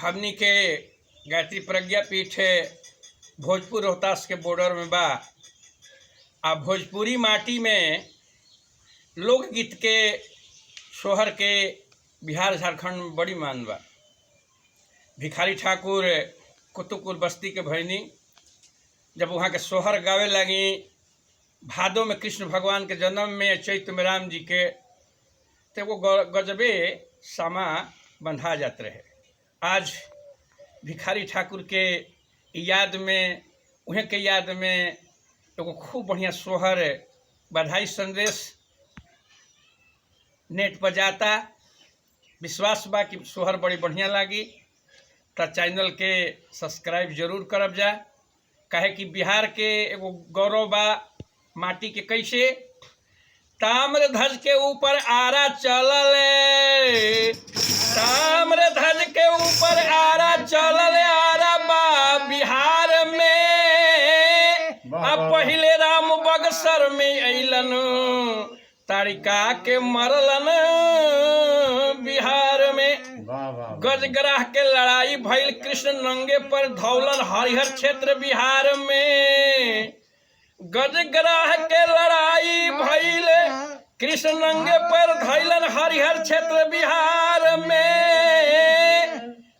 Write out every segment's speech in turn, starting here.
हमनी के गायत्री प्रज्ञा पीठ भोजपुर रोहतास के बॉर्डर में बा। आ भोजपुरी माटी में लोकगीत के सोहर के बिहार झारखंड में बड़ी मान बा। भिखारी ठाकुर कुतुबपुर बस्ती के भैनी जब वहाँ के सोहर गावे लगी, भादों में कृष्ण भगवान के जन्म में, चैत में राम जी के, तो वो गजबे सामा बंधा जाते रहे। आज भिखारी ठाकुर के याद में, उन्हें के याद में एगो खूब बढ़िया सोहर बधाई संदेश नेट पर जाता। विश्वास बा कि सोहर बड़ी बढ़िया लागी, तो चैनल के सब्सक्राइब जरूर करब जा। काहे कि बिहार के एगो गौरव बा माटी के। कैसे ताम्र ध्वज के ऊपर आरा चलल, ताम्र ध्वज के ऊपर आरा चलल, आरा बा बिहार में। अब पहिले राम बक्सर में अइलन, तारिका के मरलन बिहार में। गजग्राह के लड़ाई भइल, कृष्ण नंगे पर धौलन हरिहर क्षेत्र बिहार में। गजग्राह के लड़ाई भइल, कृष्ण नंगे पर धैलन हरिहर क्षेत्र बिहार में।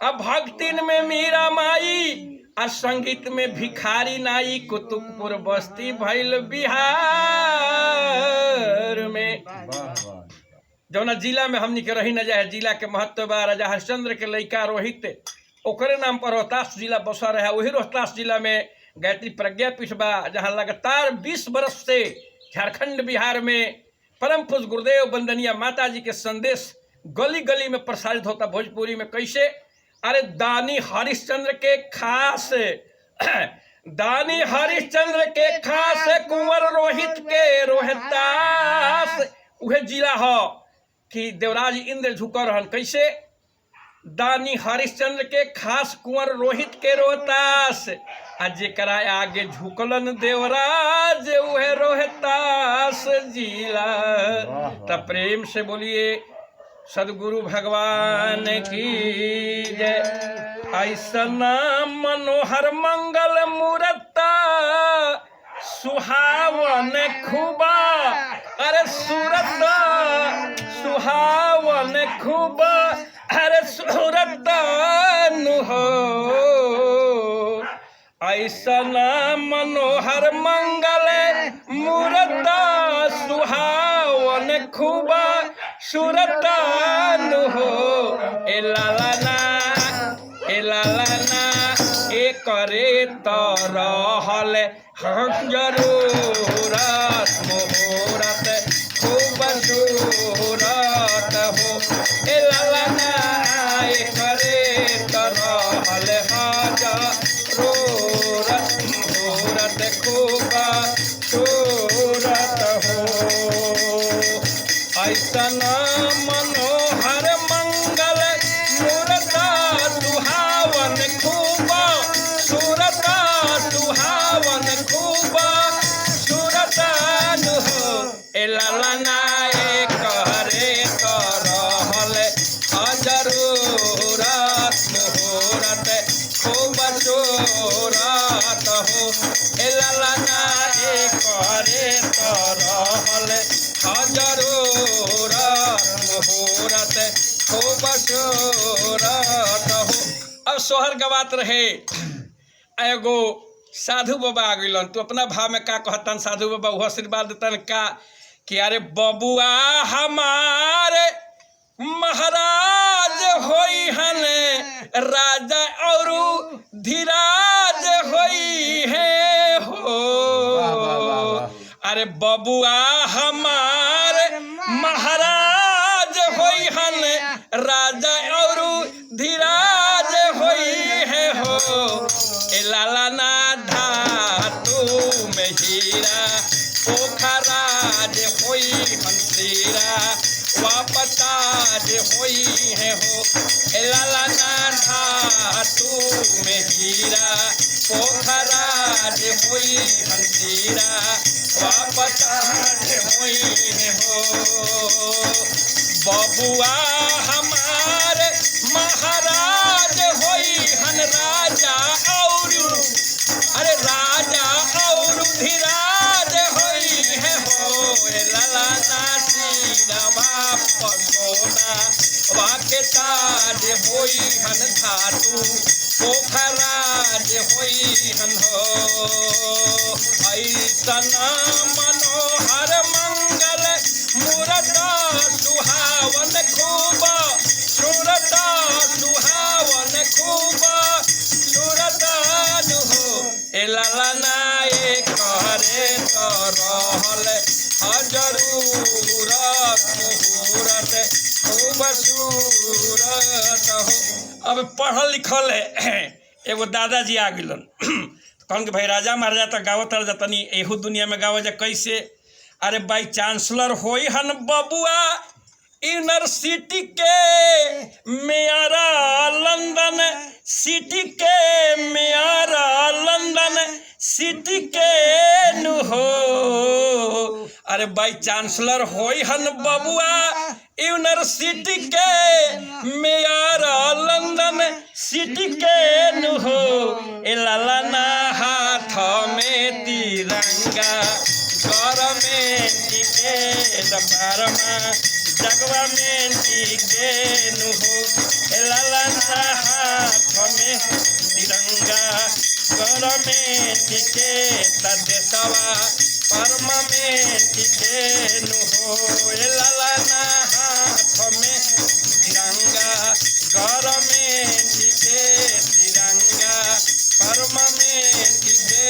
अब भक्तिन में मीरा माई, और संगीत में भिखारी नाई, कुतुबपुर बस्ती भइल बिहार में। जौना जिला में हमनी के रही न जाए, जिला के महत्व बा। राजा हरिश्चंद्र के लइका रोहित, ओकरे नाम पर रोहतास जिला बसा रहा। वही रोहतास जिला में गायत्री प्रज्ञा पीठ बा, जहाँ लगातार 20 बरस से झारखंड बिहार में परम पूज्य गुरुदेव वंदनीय माता जी के संदेश गली गली में प्रसारित होता भोजपुरी में। कैसे? अरे दानी हरिश्चंद्र के खास दानी हरिश्चंद्र के खास कुंवर रोहित के रोहतास उहे जिला हो कि देवराज इंद्र झुकर रहन। कैसे? दानी हरिश्चंद्र के खास कुंवर रोहित के रोहतास, आ जेकरा आगे झुकलन देवराज उहे रोहतास जिला। तब प्रेम से बोलिए सदगुरु भगवान की जय। ऐसा मनोहर मंगल मूर्ता, सुहावन खूबा, अरे सूरत सुहावन खूबा, अरे सूरत हो। ऐसा मनोहर मंगल मूर्ता, सुहावन खूबा, सूरत हो। ए लालाना, ए लालाना, ए करे तो रहल हम जरूरत, मुहूर्त खूब सूरत हो। ए लालाना, ए करे तो रहल हम जरूरत, मुहूर्त खूब सूरत हो। ऐसा मनोहर मंगल मूर्ता, सुहावन खूब सूरत, सुहावन खूब सूरत हो। ए लालाना, ए करे तो रहल जरूरत, मुहूर्त खूब सूरत हो। ए लालाना, ए करे तो रहल जरूरत, मुहूर्त खूब सूरत हो। अब सोहर गवात रहे, एगो साधु बाबा आ गइलन। तो अपना भाव में का कहतन साधु बाबा? वह आशीर्वाद देतन का कि अरे बबुआ हमारे महाराज होई हन, राजा और धीराज होई है हो। अरे बबुआ हमारे महाराज होई हन, राजा और धीराज होई है हो। ए लालाना, धातु में हीरा, पोखराज होई हन तेरा, वापताज होई है हो। ए लालाना, धातु में हीरा, पोखराज होई हन तेरा, वापताज होई है हो। बबुआ हमारे महाराज हो नवा पसोना वाके ताज होई हन धातु पोखरा जे होई हन हो ऐसना मनोहर मंगल मूरता सुहावन खूब सूरता सुहावन खूब सूरता हो ए ललना ए करे तो रहल जरूरत मुहूर्त खूब सूरत हो। अब पढ़ल लिखल है एगो दादाजी आ गलन कहन कि भाई राजा महाराजा तो गावत रह तनी एहू दुनिया में गाव जा कैसे। अरे बाई चांसलर होई हन बबुआ यूनिवर्सिटी के मेयारा लंदन सिटी के मेयारा लंदन सिटी के नु हो। अरे बाई चांसलर होई हन बबुआ यूनिवर्सिटी के मेयारा लंदन सिटी के नु हो ए ललना हाथ में तिरंगा घर में टिके दबारमा जगवा में टिके नु हो ए ललना हाथ में तिरंगा घर में टिके देशवा परम में टिके नु हो ए ललना हाथ में तिरंगा घर में टिके तिरंगा परम में टिके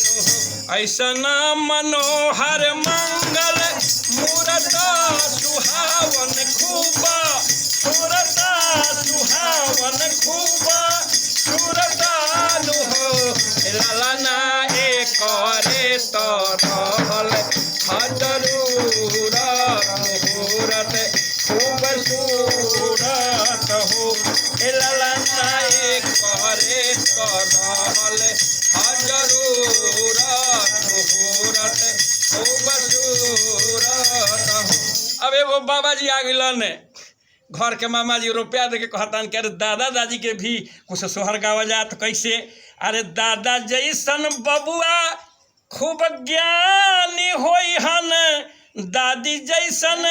नु हो। ऐसना मनोहर मंगल मूरता सुहावन खूब सूरता सुहावन खूब सूरता नु हो ललना ए करे तो रहल जरूरत मुहूर्त खूब सूरत हो ए ललना ए करे तो रहल जरूरत मुहूर्त खूब सूरत हो। अब एगो बाबा जी आ गलन घर के मामा जी रुपया दे के कहतान कि अरे दादा दादी के भी कुछ सोहर गावा जात कैसे। अरे दादा जैसन बबुआ खूब ज्ञानी होई हन दादी जैसन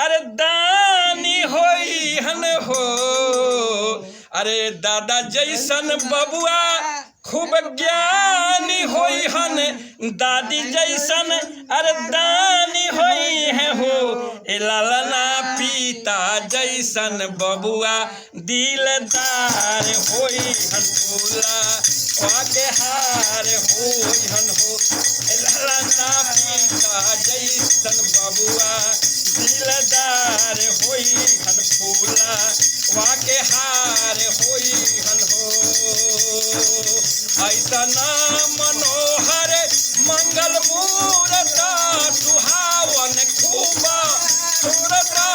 अरे दानी होई हन हो। अरे दादा जैसन बबुआ खूब ज्ञानी होई हन दादी जैसन अरे दानी होई है हो ए ललना पिता जैसन बबुआ दिलदार होई हन फूला वाके हार होई हन हो ए ललना पिता जैसन बबुआ दिलदार होई हन फूला वाके हार होई हन हो। ऐसना मनोहर मंगल मूरता सुहावन खूब सूरता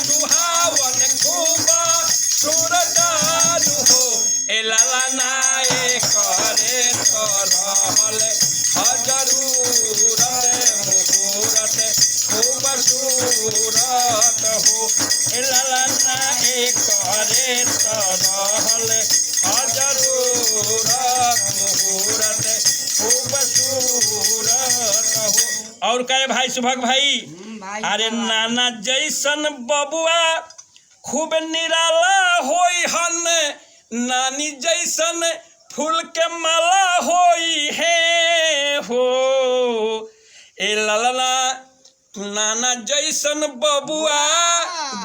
सुहावन खूब सूरता हो ए ललना ए करे तो रहल जरूरत मुहूर्त खूब सूरत हो ए ललना ए करे तो रहल जरूरत मुहूर्त खूब सूरत हो। और कहे भाई सुभग भाई अरे नाना जैसन बबुआ खूब निराला होई हन नानी जैसन फूल के माला होई है हो ए ललना नाना जैसन बबुआ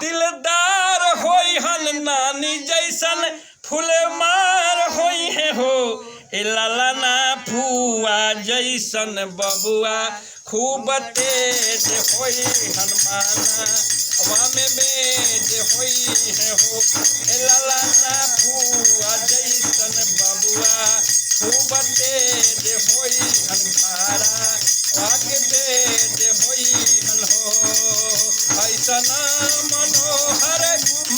दिलदार होई हन नानी जैसन फूले मार होई है हो ए ललना फुआ जैसन बबुआ खूब तेज होई हनुमाना हवा में बेज होई है हो ए ललना फुआ जैसन बबुआ खूब तेज होई हनखारा वाके तेज होई हन हो ऐसना मनोहर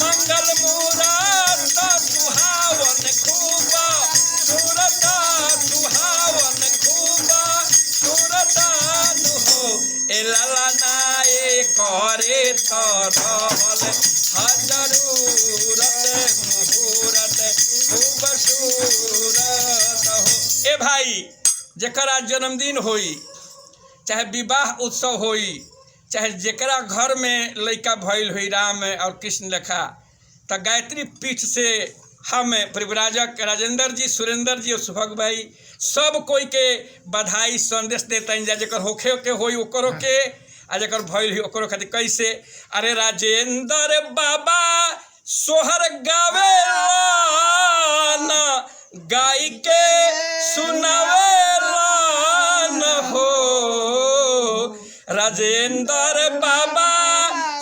मंगल मुराद सुहावन खूब सूरता सुहावन खूब सूरता हो ए ललना ए करे तो रहल जरूरत मुहूर्त खूब सूरत हो। ए भाई जकरा जन्मदिन होई चाहे विवाह उत्सव होई चाहे जेकरा घर में लड़का भइल हुई राम और कृष्ण लेखा, तो गायत्री पीठ से हम परिव्राजक राजेंद्र जी, सुरेंद्र जी और सुभग भाई सब कोई के बधाई संदेश देते हैं। जकर होखे के होई ओकरो के, आ जकर भइल हुई ओकरो खातिर कैसे। अरे राजेंद्र बाबा सोहर गावे गाई के सुनावे हो। राजेंद्र बाबा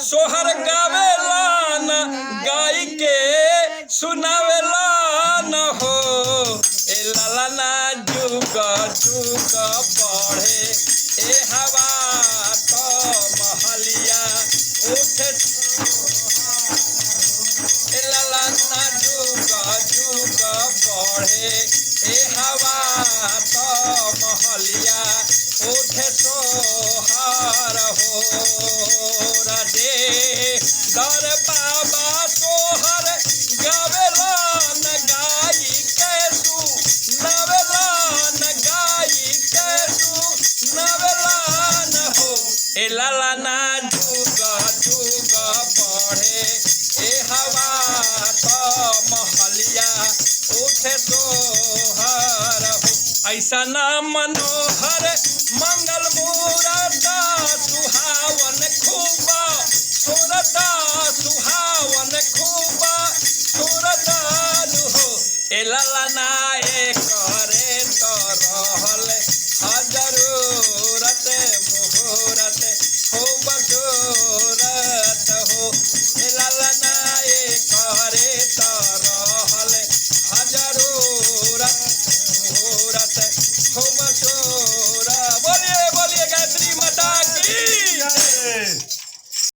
सोहर गावे गाई के सुनावे हो। ए लाला जुग जुग बढ़े ए हवा तो महलिया उठे। ए लाला जुग जुग बढ़े ए हवा तो महलिया उठे सोहर हो। राजे दर बाबा सोहर गावेलन गाई कैसू नवेलन गाई कैसू नवेलन हो। ए लाला ना जुग जुग बढ़े ए हवा तो महलिया उठे सोहर हो। ऐसा ना मनोहर मंगल मूरत सुहावन खूबा सूरत सुहावन खूबा सूरत हो। ए लाला ना